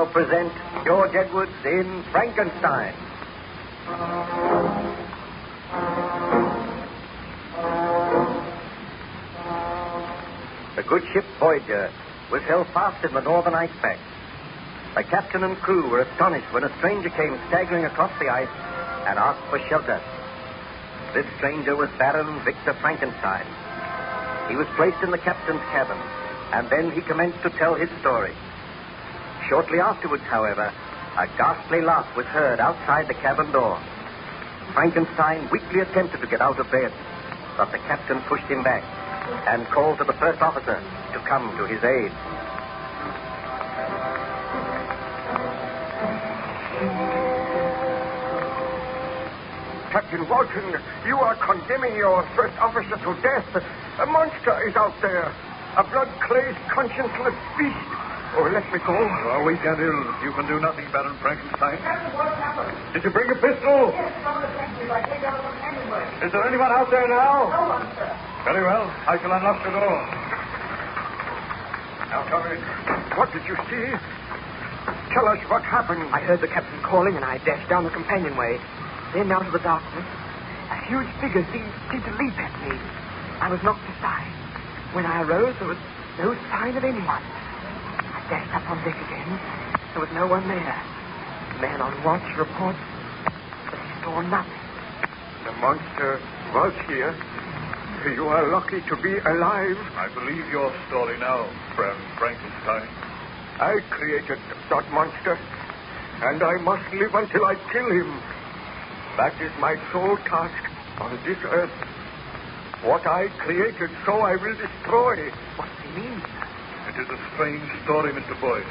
now present George Edwards in Frankenstein. The good ship Voyager was held fast in the northern ice pack. The captain and crew were astonished when a stranger came staggering across the ice and asked for shelter. This stranger was Baron Victor Frankenstein. He was placed in the captain's cabin, and then he commenced to tell his story. Shortly afterwards, however, a ghastly laugh was heard outside the cabin door. Frankenstein weakly attempted to get out of bed, but the captain pushed him back and called to the first officer to come to his aid. Captain Walton, you are condemning your first officer to death. A monster is out there. A blood-crazed, conscienceless beast. Oh, let me go. Well, we can't do. You can do nothing, Baron Frankenstein. Captain, what happened? Did you bring a pistol? Yes, from the factory. I take out from anywhere. Is there anyone out there now? No one, sir. Very well. I shall unlock the door. Now, come in. What did you see? Tell us what happened. I heard the captain calling, and I dashed down the companionway. Then, out of the darkness, a huge figure seemed to leap at me. I was knocked aside. When I arose, there was no sign of anyone. I dashed up on deck again. There was no one there. The man on watch reports that he saw nothing. The monster was here. You are lucky to be alive. I believe your story now, Baron Frankenstein. I created that monster, and I must live until I kill him. That is my sole task on this earth. What I created, so I will destroy. What does he mean, sir? It is a strange story, Mr. Boyce.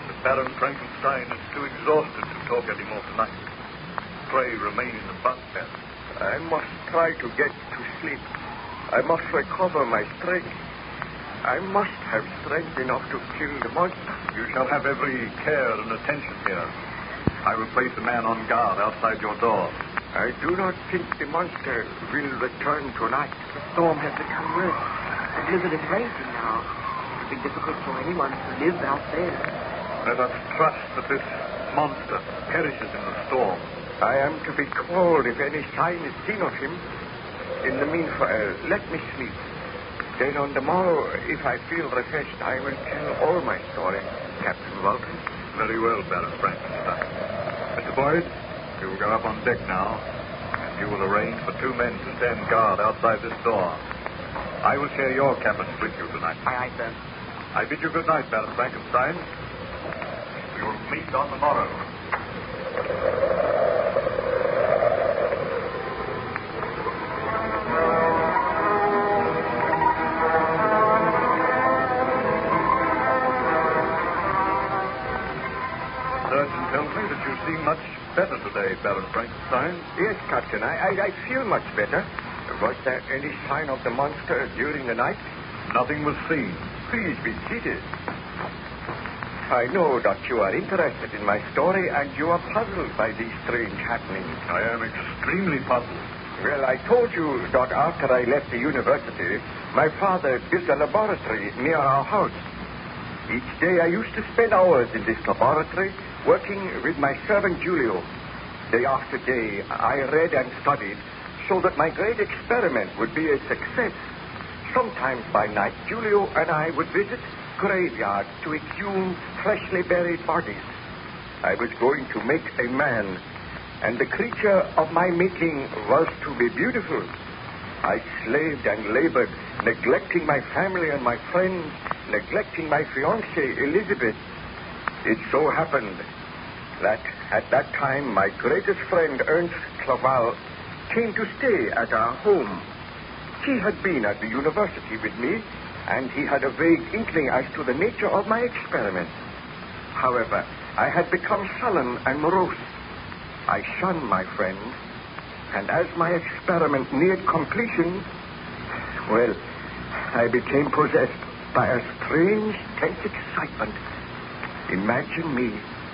The Baron Frankenstein is too exhausted to talk anymore tonight. Pray remain in the bunk bed. I must try to get to sleep. I must recover my strength. I must have strength enough to kill the monster. You shall have every care and attention here. I will place a man on guard outside your door. I do not think the monster will return tonight. The storm has become worse. The blizzard is raging now. It would be difficult for anyone who lives out there. Let us trust that this monster perishes in the storm. I am to be called if any sign is seen of him. In the meanwhile, let me sleep. Then on the morrow, if I feel refreshed, I will tell all my story, Captain Walton. Very well, Baron Frankenstein. Mr. Boyce, you will go up on deck now, and you will arrange for 2 men to stand guard outside this door. I will share your cabin with you tonight. Aye, sir. I bid you good night, Baron Frankenstein. We will meet on the morrow. Surgeon tells me that you seem much better today, Baron Frankenstein. Yes, Captain, I feel much better. Was there any sign of the monster during the night? Nothing was seen. Please be seated. I know that you are interested in my story and you are puzzled by these strange happenings. I am extremely puzzled. Well, I told you that after I left the university, my father built a laboratory near our house. Each day I used to spend hours in this laboratory working with my servant Julio. Day after day, I read and studied so that my great experiment would be a success. Sometimes by night, Julio and I would visit graveyards to exhume freshly buried bodies. I was going to make a man, and the creature of my making was to be beautiful. I slaved and labored, neglecting my family and my friends, neglecting my fiancée, Elizabeth. It so happened that at that time my greatest friend, Ernst Clerval, came to stay at our home. He had been at the university with me, and he had a vague inkling as to the nature of my experiment. However, I had become sullen and morose. I shunned my friend, and as my experiment neared completion, well, I became possessed by a strange, tense excitement. Imagine me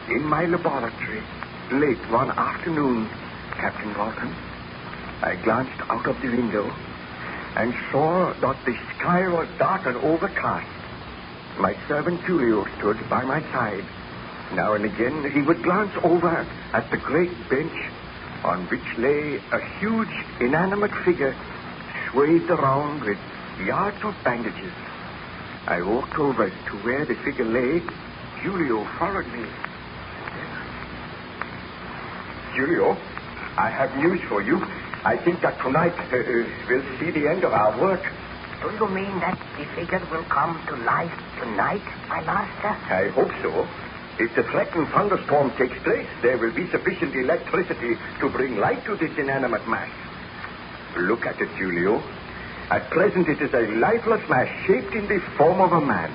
in my laboratory late one afternoon, Captain Walton. I glanced out of the window and saw that the sky was dark and overcast. My servant Julio stood by my side. Now and again, he would glance over at the great bench on which lay a huge, inanimate figure swathed around with yards of bandages. I walked over to where the figure lay. Julio followed me. Julio, I have news for you. I think that tonight we'll see the end of our work. Do you mean that the figure will come to life tonight, my master? I hope so. If the threatened thunderstorm takes place, there will be sufficient electricity to bring light to this inanimate mass. Look at it, Julio. At present, it is a lifeless mass shaped in the form of a man.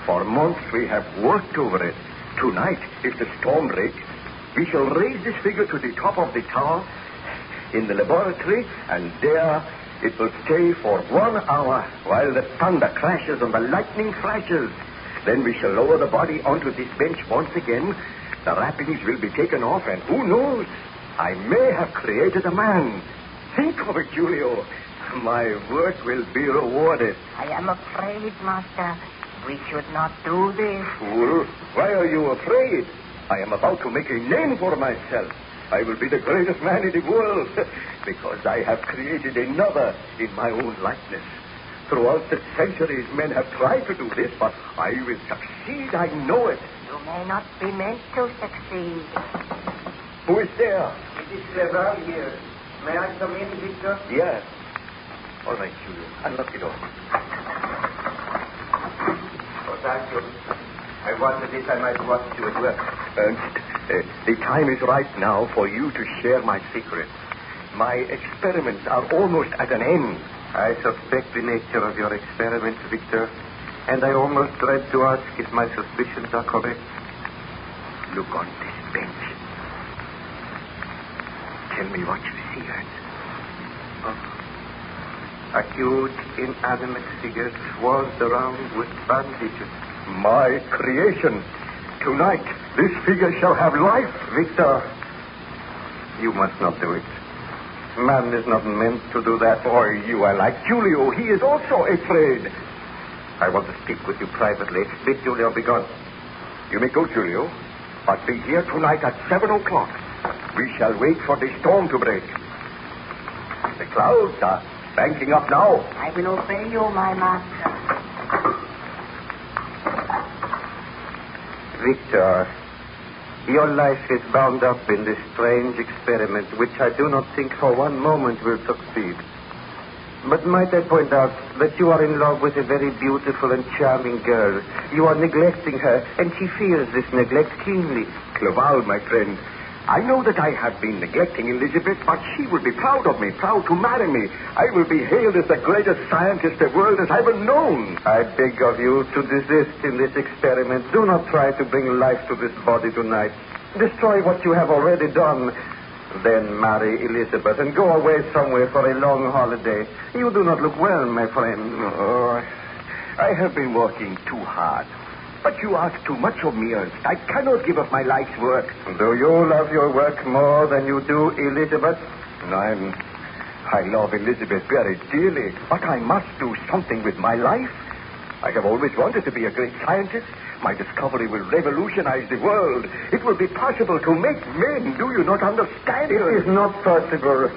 For months, we have worked over it. Tonight, if the storm breaks, we shall raise this figure to the top of the tower in the laboratory, and there it will stay for 1 hour while the thunder crashes and the lightning flashes. Then we shall lower the body onto this bench once again. The wrappings will be taken off, and who knows? I may have created a man. Think of it, Julio. My work will be rewarded. I am afraid, master. We should not do this. Fool, why are you afraid? I am about to make a name for myself. I will be the greatest man in the world because I have created another in my own likeness. Throughout the centuries, men have tried to do this, but I will succeed. I know it. You may not be meant to succeed. Who is there? It is Clever here. May I come in, Victor? Yes. All right, Julio. Unlock the door. Oh, thank you. I wondered if I might watch you at work. Ernst, the time is right now for you to share my secret. My experiments are almost at an end. I suspect the nature of your experiments, Victor, and I almost dread to ask if my suspicions are correct. Look on this bench. Tell me what you see, Ernst. A huge, inanimate figure swathed around with bandages. My creation. Tonight, this figure shall have life. Victor, you must not do it. Man is not meant to do that. Boy, you are like Julio. He is also afraid. I want to speak with you privately. Bid Julio be gone. You may go, Julio, but be here tonight at 7 o'clock. We shall wait for the storm to break. The clouds are banking up now. I will obey you, my master. Victor, your life is bound up in this strange experiment, which I do not think for one moment will succeed. But might I point out that you are in love with a very beautiful and charming girl. You are neglecting her, and she feels this neglect keenly. Clerval, my friend, I know that I have been neglecting Elizabeth, but she will be proud of me, proud to marry me. I will be hailed as the greatest scientist the world has ever known. I beg of you to desist in this experiment. Do not try to bring life to this body tonight. Destroy what you have already done. Then marry Elizabeth and go away somewhere for a long holiday. You do not look well, my friend. Oh, I have been working too hard. But you ask too much of me, Ernst. I cannot give up my life's work. Do you love your work more than you do Elizabeth? I love Elizabeth very dearly, but I must do something with my life. I have always wanted to be a great scientist. My discovery will revolutionize the world. It will be possible to make men. Do you not understand? It is not possible.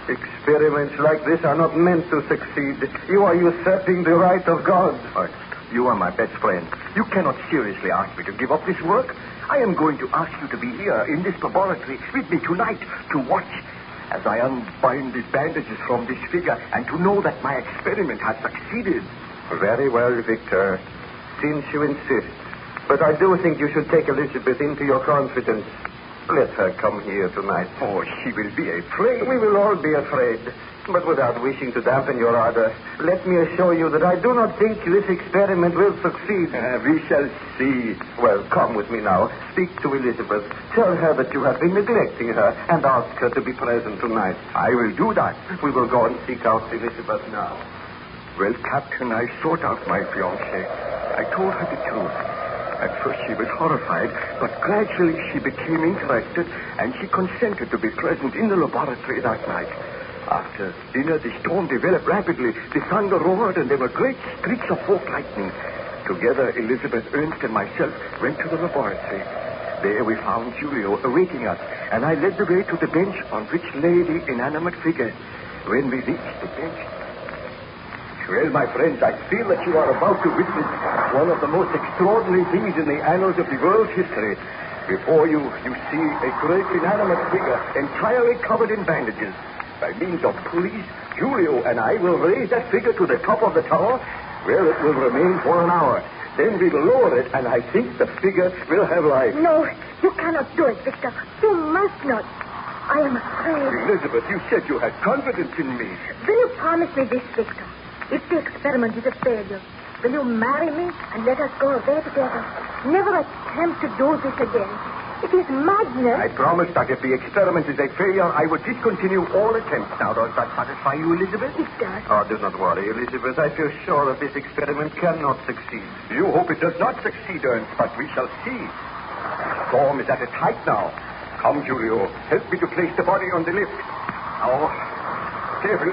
Experiments like this are not meant to succeed. You are usurping the right of God. Ernst, you are my best friend. You cannot seriously ask me to give up this work. I am going to ask you to be here in this laboratory with me tonight to watch as I unbind these bandages from this figure and to know that my experiment has succeeded. Very well, Victor, since you insist. But I do think you should take Elizabeth into your confidence. Let her come here tonight. Oh, she will be afraid. We will all be afraid. But without wishing to dampen your ardor, let me assure you that I do not think this experiment will succeed. We shall see. Well, come with me now. Speak to Elizabeth. Tell her that you have been neglecting her and ask her to be present tonight. I will do that. We will go and seek out Elizabeth now. Well, Captain, I sought out my fiancée. I told her the truth. At first she was horrified, but gradually she became interested, and she consented to be present in the laboratory that night. After dinner, the storm developed rapidly. The thunder roared, and there were great streaks of forked lightning. Together, Elizabeth, Ernst, and myself went to the laboratory. There we found Julio awaiting us, and I led the way to the bench on which lay the inanimate figure. When we reached the bench... Well, my friends, I feel that you are about to witness one of the most extraordinary things in the annals of the world's history. Before you see a great inanimate figure entirely covered in bandages. By means of pulleys, Julio and I will raise that figure to the top of the tower, where it will remain for an hour. Then we will lower it, and I think the figure will have life. No, you cannot do it, Victor. You must not. I am afraid. Elizabeth, you said you had confidence in me. Will you promise me this, Victor? If the experiment is a failure, will you marry me and let us go away together? Never attempt to do this again. It is madness. I promise that if the experiment is a failure, I would discontinue all attempts. Now, does that satisfy you, Elizabeth? It does. Oh, do not worry, Elizabeth. I feel sure that this experiment cannot succeed. You hope it does not succeed, Ernst, but we shall see. The storm is at its height now. Come, Julio. Help me to place the body on the lift. Now, careful.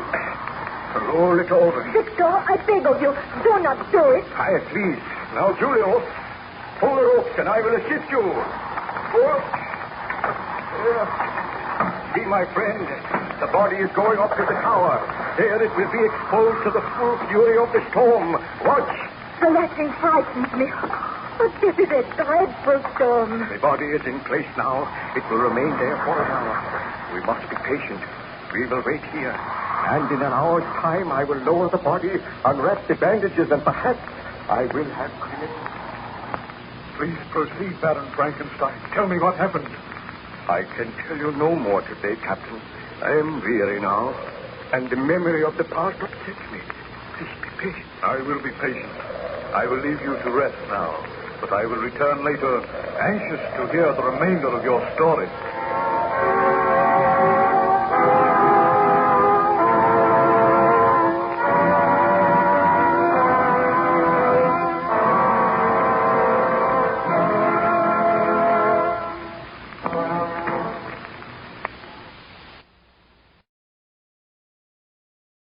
Roll it over. Victor, I beg of you, do not do it. Quiet, please. Now, Julio, pull the ropes and I will assist you. Pull. See, my friend, the body is going up to the tower. There it will be exposed to the full fury of the storm. Watch. The lightning frightens me. But this is a dreadful storm. The body is in place now. It will remain there for an hour. We must be patient. We will wait here. And in an hour's time, I will lower the body, unwrap the bandages, and perhaps I will have cleared. Please proceed, Baron Frankenstein. Tell me what happened. I can tell you no more today, Captain. I am weary now, and the memory of the past upsets me. Please be patient. I will be patient. I will leave you to rest now, but I will return later, anxious to hear the remainder of your story.